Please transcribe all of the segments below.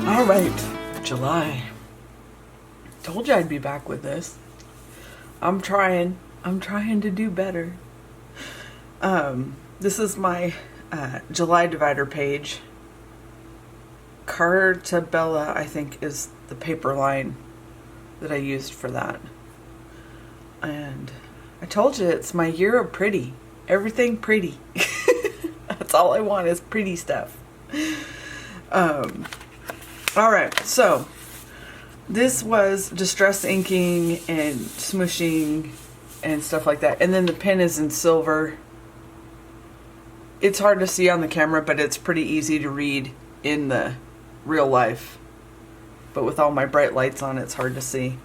All right, July. Told you I'd be back with this. I'm trying to do better. This is my July divider page. Cartabella, I think, is the paper line that I used for that. And I told you it's my year of pretty. Everything pretty. That's all I want is pretty stuff. Alright, so this was distress inking and smooshing and stuff like that. And then the pen is in silver. It's hard to see on the camera, but it's pretty easy to read in the real life. But with all my bright lights on, it's hard to see.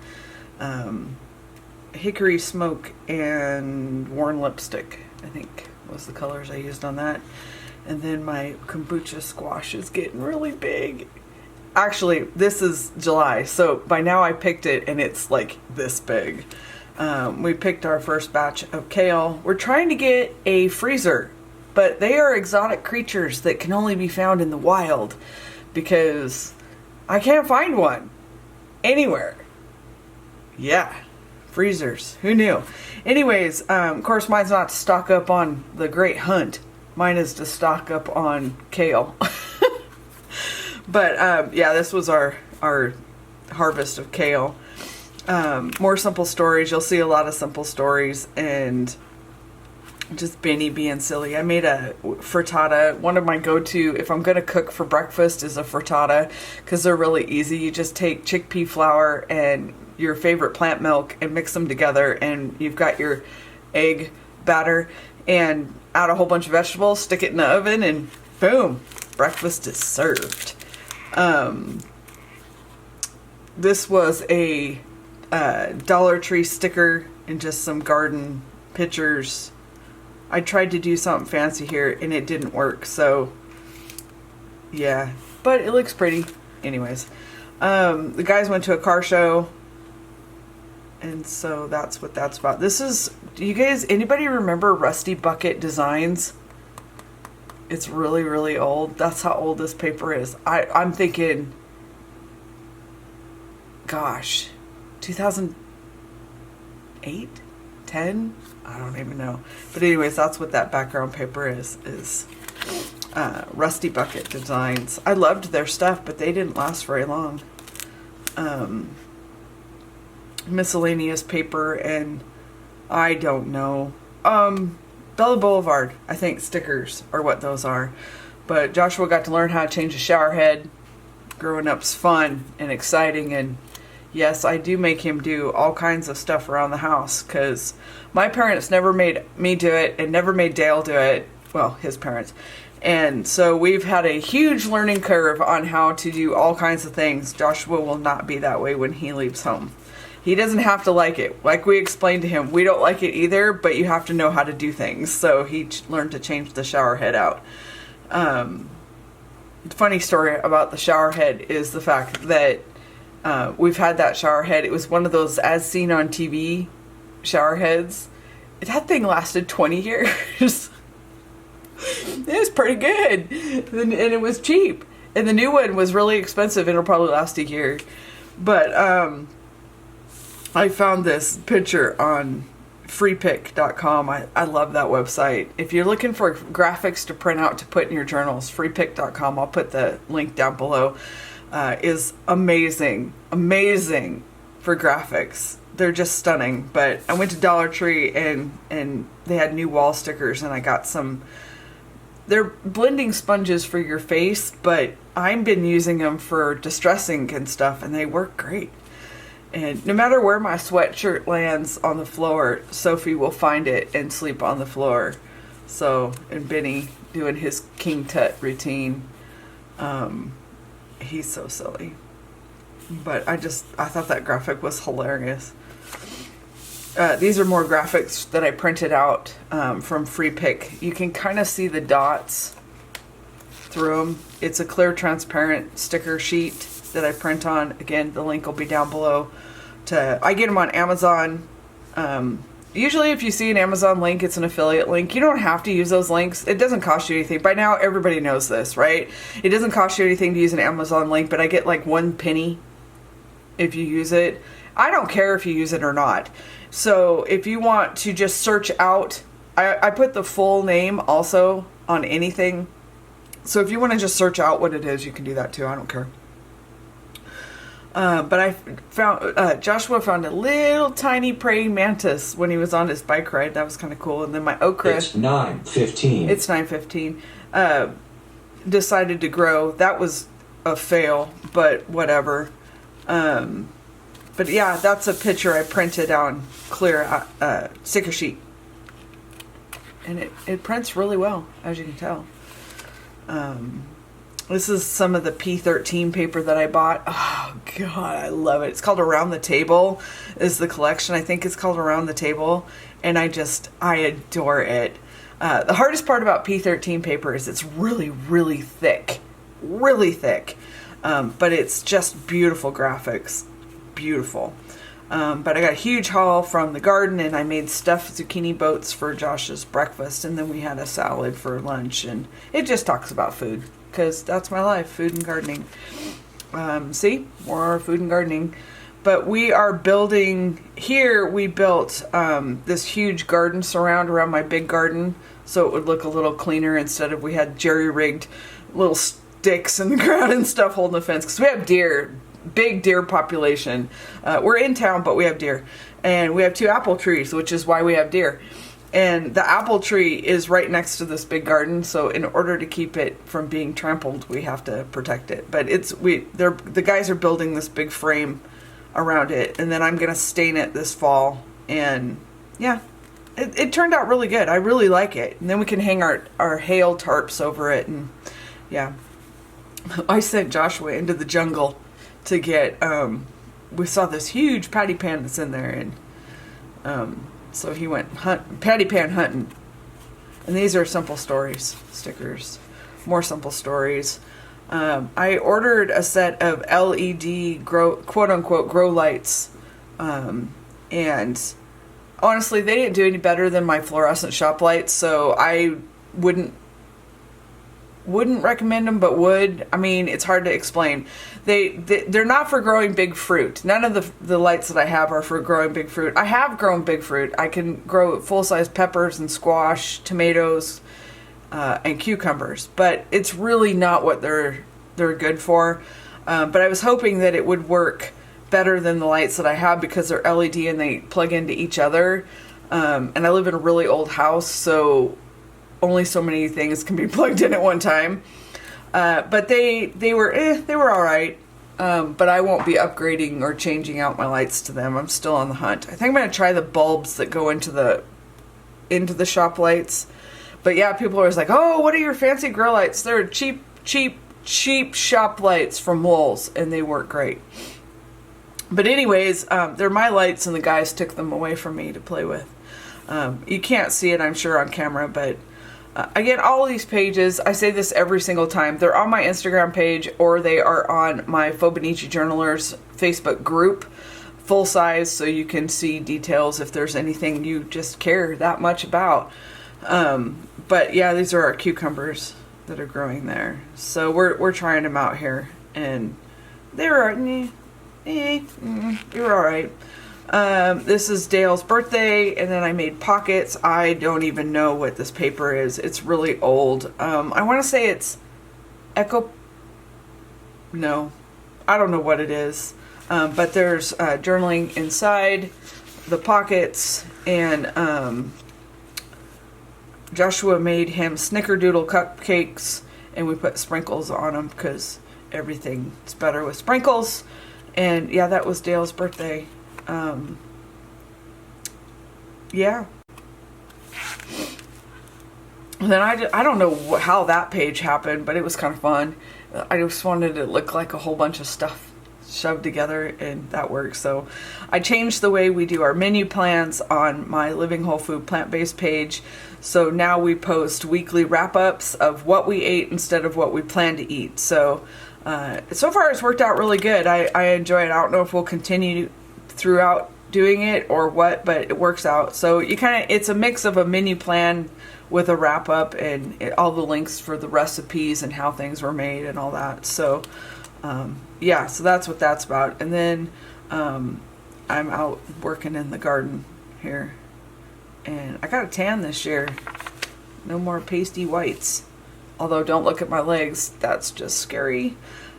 Hickory smoke and worn lipstick, I think, was the colors I used on that. And then my kombucha squash is getting really big. Actually, this is July, so by now I picked it and it's like this big. We picked our first batch of kale. We're trying to get a freezer, but they are exotic creatures that can only be found in the wild because I can't find one anywhere. Yeah, freezers. Who knew? Anyways, of course, mine's not to stock up on the Great Hunt. Mine is to stock up on kale. But yeah, this was our harvest of kale. More simple stories. You'll see a lot of simple stories and just Benny being silly. I made a frittata. One of my go-to, if I'm going to cook for breakfast, is a frittata because they're really easy. You just take chickpea flour and your favorite plant milk and mix them together, and you've got your egg batter, and add a whole bunch of vegetables, stick it in the oven, and boom, breakfast is served. This was a Dollar Tree sticker and just some garden pictures. I tried to do something fancy here and it didn't work, so yeah, but it looks pretty. Anyways, the guys went to a car show, and so that's what that's about. This is, do you guys, anybody remember Rusty Bucket Designs? It's really, really old. That's how old this paper is. I'm thinking, gosh, 2008, 10? I don't even know. But anyways, that's what that background paper is Rusty Bucket Designs. I loved their stuff, but they didn't last very long. Miscellaneous paper, and I don't know. Bella Boulevard, I think stickers are what those are. But Joshua got to learn how to change a shower head. Growing up's fun and exciting, and yes, I do make him do all kinds of stuff around the house because my parents never made me do it and never made Dale do it. Well, his parents. And so we've had a huge learning curve on how to do all kinds of things. Joshua will not be that way when he leaves home. He doesn't have to like it. Like we explained to him, we don't like it either, but you have to know how to do things. So he learned to change the shower head out. Funny story about the shower head is the fact that we've had that shower head. It was one of those as seen on TV shower heads. That thing lasted 20 years. It was pretty good. And it was cheap. And the new one was really expensive. It'll probably last a year. But I found this picture on freepick.com. I love that website. If you're looking for graphics to print out to put in your journals, freepick.com, I'll put the link down below, is amazing. Amazing for graphics. They're just stunning. But I went to Dollar Tree and they had new wall stickers, and I got some. They're blending sponges for your face, but I've been using them for distressing and stuff, and they work great. And no matter where my sweatshirt lands on the floor, Sophie will find it and sleep on the floor. So, and Benny doing his King Tut routine. He's so silly. But I thought that graphic was hilarious. These are more graphics that I printed out from Freepick. You can kind of see the dots through them. It's a clear, transparent sticker sheet that I print on. Again, the link will be down below. I get them on Amazon. Usually if you see an Amazon link, it's an affiliate link. You don't have to use those links. It doesn't cost you anything. By now, everybody knows this, right? It doesn't cost you anything to use an Amazon link, but I get like 1 penny if you use it. I don't care if you use it or not. So if you want to just search out, I put the full name also on anything. So if you want to just search out what it is, you can do that too. I don't care. But I found, Joshua found a little tiny praying mantis when he was on his bike ride. That was kind of cool. And then my okra. It's 9:15. It's 9:15. Decided to grow. That was a fail, but whatever. But yeah, that's a picture I printed on clear sticker sheet. And it prints really well, as you can tell. This is some of the P13 paper that I bought. Oh, God, I love it. It's called Around the Table is the collection. I think it's called Around the Table. And I adore it. The hardest part about P13 paper is it's really, really thick. Really thick. But it's just beautiful graphics. Beautiful. But I got a huge haul from the garden, and I made stuffed zucchini boats for Josh's breakfast, and then we had a salad for lunch, and it just talks about food, because that's my life, food and gardening. See, more food and gardening. But we are building, here we built this huge garden surround around my big garden, so it would look a little cleaner instead of we had jerry-rigged little sticks in the ground and stuff holding the fence, because we have deer. Big deer population. We're in town, but we have deer. And we have 2 apple trees, which is why we have deer. And the apple tree is right next to this big garden, so in order to keep it from being trampled, we have to protect it. But the guys are building this big frame around it, and then I'm going to stain it this fall. And yeah, it turned out really good. I really like it. And then we can hang our hail tarps over it. And yeah, I sent Joshua into the jungle to get, we saw this huge patty pan that's in there, and so he went patty pan hunting. And these are Simple Stories stickers, more Simple Stories. I ordered a set of LED quote unquote grow lights, and honestly they didn't do any better than my fluorescent shop lights, so I wouldn't recommend them, but would. I mean, it's hard to explain. They're not for growing big fruit. None of the lights that I have are for growing big fruit. I have grown big fruit. I can grow full-size peppers and squash, tomatoes, and cucumbers, but it's really not what they're good for. But I was hoping that it would work better than the lights that I have because they're LED and they plug into each other. And I live in a really old house, so only so many things can be plugged in at one time. But they were all right. But I won't be upgrading or changing out my lights to them. I'm still on the hunt. I think I'm going to try the bulbs that go into the shop lights. But yeah, people are always like, "Oh, what are your fancy grow lights?" They're cheap shop lights from Wool's, and they work great. But anyways, they're my lights, and the guys took them away from me to play with. You can't see it, I'm sure, on camera, but again, all of these pages, I say this every single time, they're on my Instagram page or they are on my Fauxbonichi Journalers Facebook group, full size, so you can see details if there's anything you just care that much about. But yeah, these are our cucumbers that are growing there. So we're trying them out here, and they were all right. This is Dale's birthday, and then I made pockets. I don't even know what this paper is. It's really old. I want to say it's No, I don't know what it is. But there's journaling inside the pockets, and Joshua made him snickerdoodle cupcakes, and we put sprinkles on them because everything's better with sprinkles. And yeah, that was Dale's birthday. Yeah. And then I don't know how that page happened, but it was kind of fun. I just wanted it to look like a whole bunch of stuff shoved together, and that works. So I changed the way we do our menu plans on my Living Whole Food Plant-Based page. So now we post weekly wrap-ups of what we ate instead of what we plan to eat. So so far it's worked out really good. I enjoy it. I don't know if we'll continue throughout doing it or what, but it works out. So you kind of, it's a mix of a menu plan with a wrap up and all the links for the recipes and how things were made and all that. So yeah, so that's what that's about. And then I'm out working in the garden here, and I got a tan this year. No more pasty whites. Although don't look at my legs, that's just scary.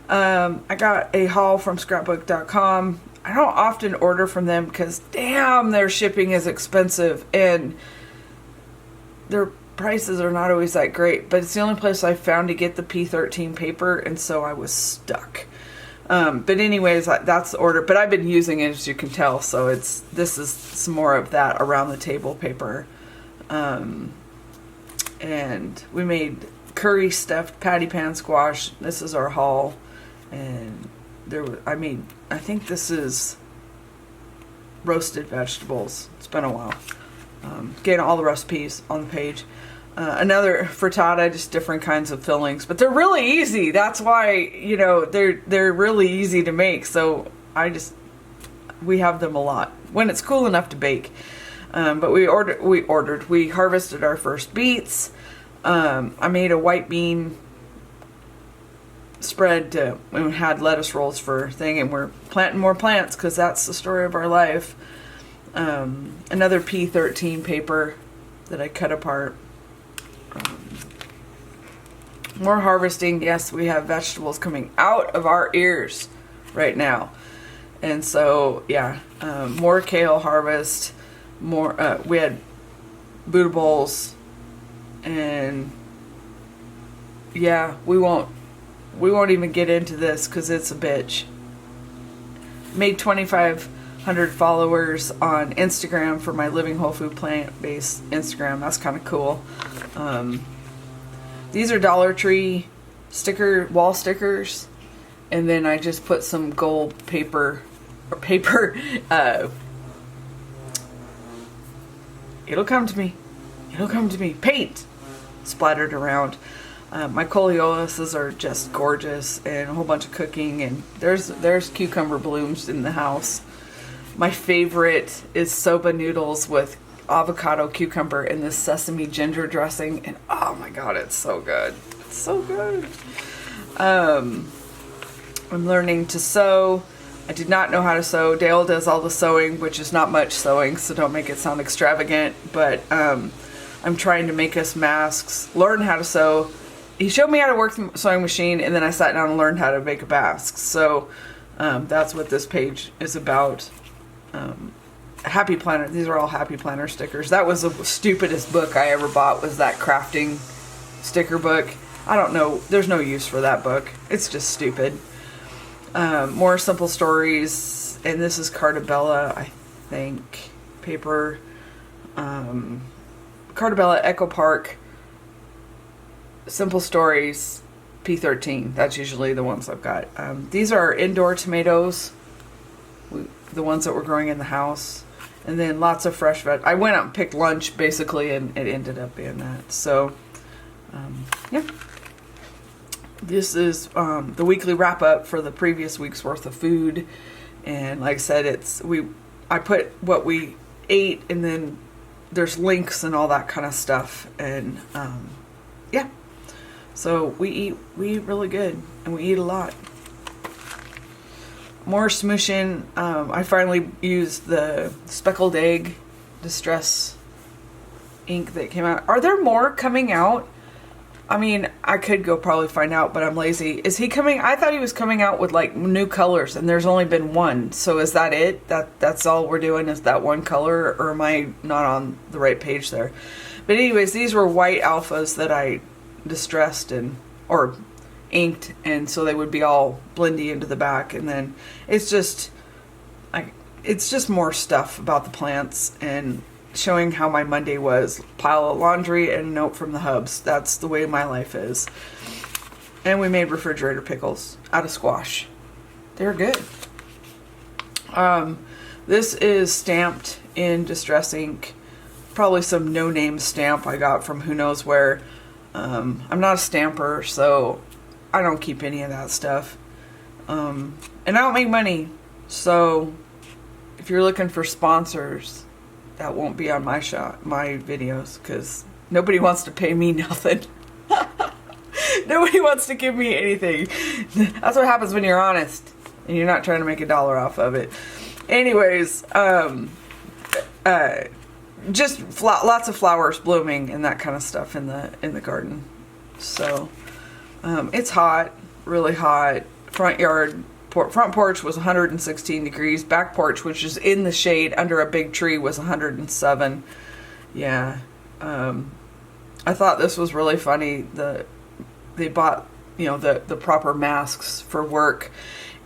I got a haul from scrapbook.com. I don't often order from them because damn, their shipping is expensive and their prices are not always that great, but it's the only place I found to get the P13 paper, and so I was stuck. But anyways, that's the order, but I've been using it, as you can tell, so this is some more of that around the table paper. And we made curry stuffed patty pan squash. This is our haul, and I think this is roasted vegetables. It's been a while. Getting all the recipes on the page. Another frittata, just different kinds of fillings, but they're really easy. That's why, you know, they're really easy to make. So we have them a lot when it's cool enough to bake. But we harvested our first beets. I made a white bean spread. We had lettuce rolls for thing, and we're planting more plants because that's the story of our life. Another P13 paper that I cut apart. More harvesting. Yes, we have vegetables coming out of our ears right now, and so yeah, more kale harvest. More. We had Buddha bowls, and yeah, we won't even get into this because it's a bitch. Made 2,500 followers on Instagram for my Living Whole Food Plant-Based Instagram. That's kind of cool. These are Dollar Tree wall stickers, and then I just put some gold paper it'll come to me paint splattered around. My coleuses are just gorgeous, and a whole bunch of cooking, and there's cucumber blooms in the house. My favorite is soba noodles with avocado, cucumber, and this sesame ginger dressing, and oh my god, it's so good. It's so good. I'm learning to sew. I did not know how to sew. Dale does all the sewing, which is not much sewing, so don't make it sound extravagant, but I'm trying to make us masks, learn how to sew. He showed me how to work the sewing machine, and then I sat down and learned how to make a mask. So that's what this page is about. Happy Planner. These are all Happy Planner stickers. That was the stupidest book I ever bought, was that crafting sticker book. I don't know. There's no use for that book. It's just stupid. More simple stories. And this is Cartabella, I think. Paper. Cartabella, Echo Park. Simple stories. P13. That's usually the ones I've got. These are indoor tomatoes. The ones that we're growing in the house. And then lots of fresh veg. I went out and picked lunch, basically, and it ended up being that. So, yeah. This is the weekly wrap-up for the previous week's worth of food. And like I said, I put what we ate, and then there's links and all that kind of stuff. And, yeah. So we eat really good, and we eat a lot. More smooshing. I finally used the speckled egg distress ink that came out. Are there more coming out? I mean, I could go probably find out, but I'm lazy. Is he coming? I thought he was coming out with like new colors, and there's only been one. So is that it? That's all we're doing, is that one color, or am I not on the right page there? But anyways, these were white alphas that I distressed or inked, and so they would be all blendy into the back, and then it's just more stuff about the plants and showing how my Monday was. Pile of laundry and a note from the hubs. That's the way my life is. And we made refrigerator pickles out of squash. They're good. This is stamped in distress ink, probably some no-name stamp I got from who knows where. I'm not a stamper, so I don't keep any of that stuff. And I don't make money, so if you're looking for sponsors, that won't be on my videos, because nobody wants to pay me nothing. Nobody wants to give me anything. That's what happens when you're honest and you're not trying to make $1 off of it. Anyways, just lots of flowers blooming and that kind of stuff in the garden. So it's hot, really hot. Front porch was 116 degrees. Back porch, which is in the shade under a big tree, was 107. Yeah. I thought this was really funny. They bought, the proper masks for work,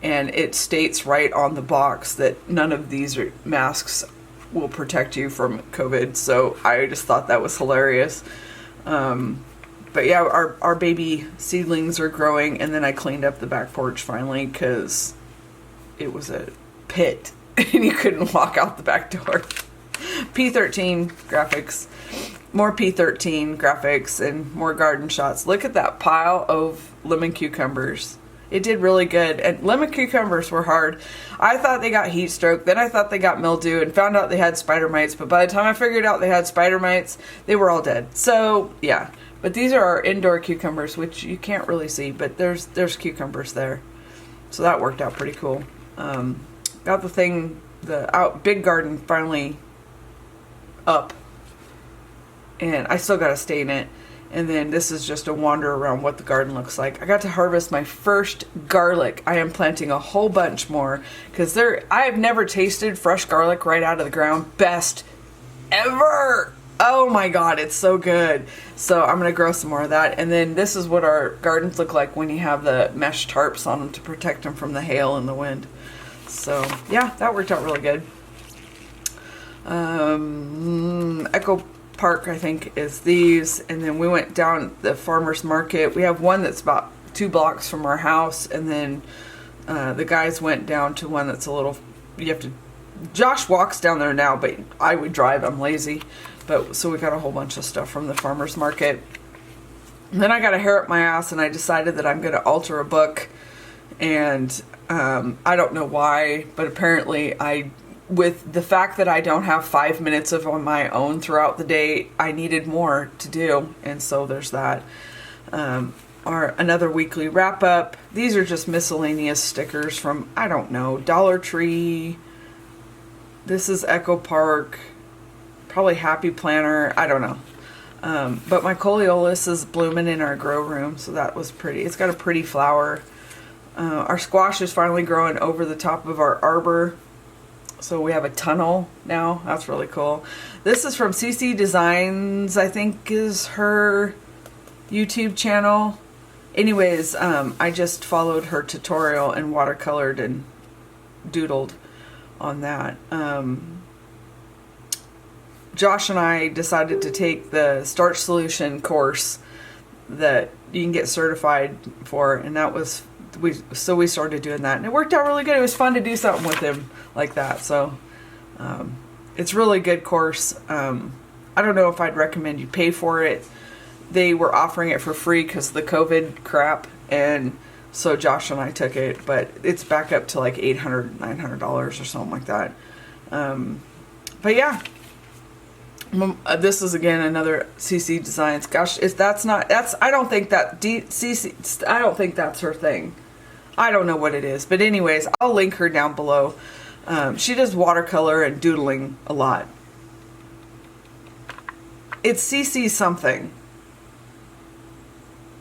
and it states right on the box that none of these masks will protect you from COVID. So I just thought that was hilarious. But yeah, our baby seedlings are growing, and then I cleaned up the back porch finally because it was a pit and you couldn't walk out the back door. P13 graphics, more P13 graphics, and more garden shots. Look at that pile of lemon cucumbers. It did really good. And lemon cucumbers were hard. I thought they got heat stroke. Then I thought they got mildew and found out they had spider mites. But by the time I figured out they had spider mites, they were all dead. So, yeah. But these are our indoor cucumbers, which you can't really see. But there's cucumbers there. So that worked out pretty cool. Got the big garden finally up. And I still got to stay in it. And then this is just a wander around what the garden looks like. I got to harvest my first garlic. I am planting a whole bunch more because I have never tasted fresh garlic right out of the ground. Best ever. Oh my God, it's so good. So I'm going to grow some more of that. And then this is what our gardens look like when you have the mesh tarps on them to protect them from the hail and the wind. So yeah, that worked out really good. Echo Park, I think, is these, and then we went down the farmer's market. We have one that's about 2 blocks from our house, and then the guys went down to one that's a little, Josh walks down there now, but I would drive, I'm lazy. But so we got a whole bunch of stuff from the farmer's market. And then I got a hair up my ass, and I decided that I'm going to alter a book, and I don't know why, but apparently with the fact that I don't have 5 minutes of on my own throughout the day, I needed more to do, and so there's that. Another weekly wrap up. These are just miscellaneous stickers from, I don't know, Dollar Tree. This is Echo Park, probably Happy Planner, I don't know. But my coleolis is blooming in our grow room, so that was pretty. It's got a pretty flower. Our squash is finally growing over the top of our arbor. So we have a tunnel now. That's really cool. This is from CC Designs, I think is her YouTube channel. Anyways, I just followed her tutorial and watercolored and doodled on that. Josh and I decided to take the starch solution course that you can get certified for, and that was we started doing that, and it worked out really good. It was fun to do something with him like that. So it's really good course. I don't know if I'd recommend you pay for it. They were offering it for free because of the COVID crap, and so Josh and I took it, but it's back up to like $800, $900 or something like that. But yeah, this is again another CC Designs. Gosh, I don't think that's her thing. I don't know what it is, but anyways, I'll link her down below. She does watercolor and doodling a lot. It's CC something.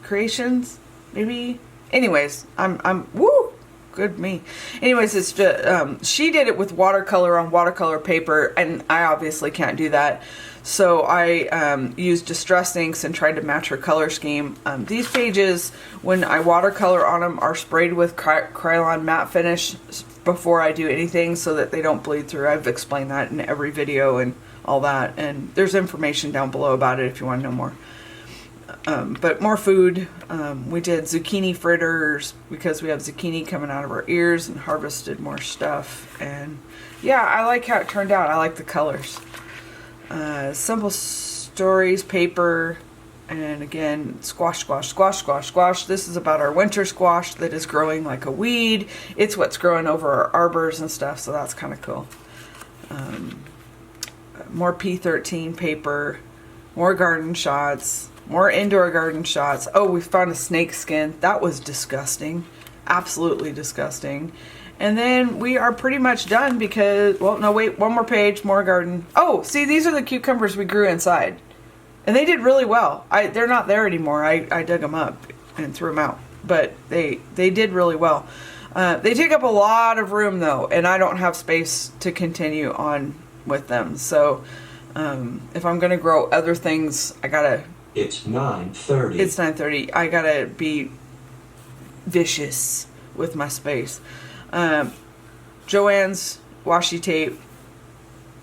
Creations, maybe. Anyways, I'm woo, good me. Anyways, it's just, she did it with watercolor on watercolor paper, and I obviously can't do that. So I used distress inks and tried to match her color scheme. These pages, when I watercolor on them, are sprayed with Krylon matte finish before I do anything so that they don't bleed through. I've explained that in every video and all that, and there's information down below about it if you want to know more. But more food. We did zucchini fritters because we have zucchini coming out of our ears, and harvested more stuff. And yeah, I like how it turned out. I like the colors. Simple stories, paper, and again, squash, squash, squash, squash, squash. This is about our winter squash that is growing like a weed. It's what's growing over our arbors and stuff, so that's kind of cool. more P13 paper, more garden shots, more indoor garden shots. Oh, we found a snake skin. That was disgusting. Absolutely disgusting. And then we are pretty much done because, well, no, wait, one more page, more garden. Oh, see, these are the cucumbers we grew inside. And they did really well. They're not there anymore. I dug them up and threw them out. But they did really well. They take up a lot of room, though, and I don't have space to continue on with them. So if I'm going to grow other things, I got to... It's 9:30. It's 9:30. I got to be vicious with my space. Joanne's washi tape,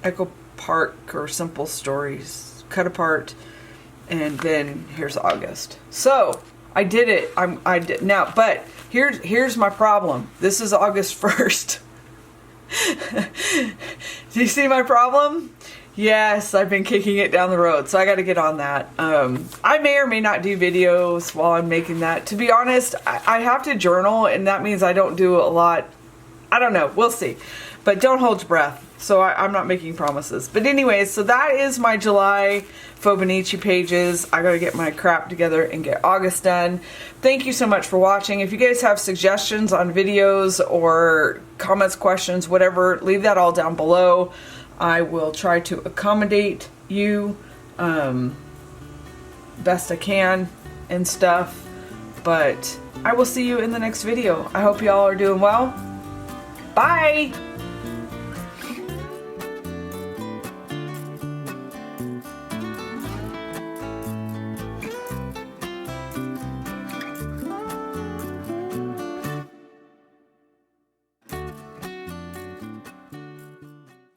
Echo Park or Simple Stories, cut apart, and then here's August. So I did it. I did now, but here's my problem. This is August 1st. Do you see my problem? Yes, I've been kicking it down the road, so I got to get on that. I may or may not do videos while I'm making that. To be honest, I have to journal, and that means I don't do a lot. I don't know. We'll see. But don't hold your breath. So I'm not making promises. But anyways, so that is my July Fauxbonichi pages. I got to get my crap together and get August done. Thank you so much for watching. If you guys have suggestions on videos or comments, questions, whatever, leave that all down below. I will try to accommodate you best I can and stuff. But I will see you in the next video. I hope y'all are doing well. Bye!